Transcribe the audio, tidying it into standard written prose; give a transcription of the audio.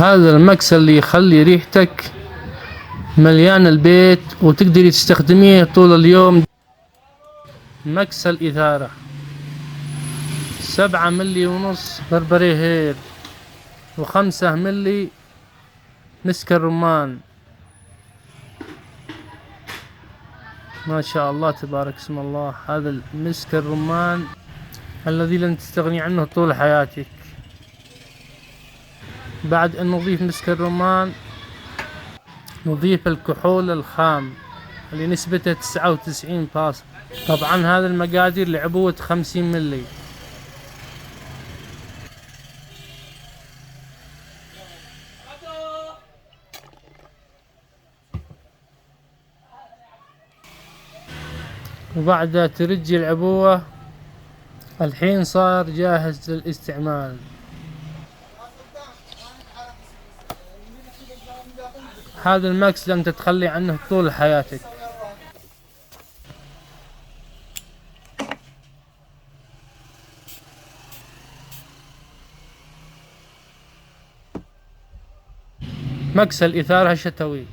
هذا المكس اللي يخلي ريحتك مليان البيت وتقدري تستخدميه طول اليوم. مكس الإثارة 7 ملي ونص بربري هيل، و5 ملي مسك الرمان. ما شاء الله تبارك اسم الله، هذا المسك الرمان الذي لن تستغني عنه طول حياتك. بعد أن نضيف مسك الرمان نضيف الكحول الخام اللي نسبته 99%. طبعا هذا المقادير لعبوة 50 ملي. وبعدها ترجي العبوة. الحين صار جاهز للاستعمال. هذا الماكس لن تتخلي عنه طول حياتك. ماكس الإثارة الشتوي.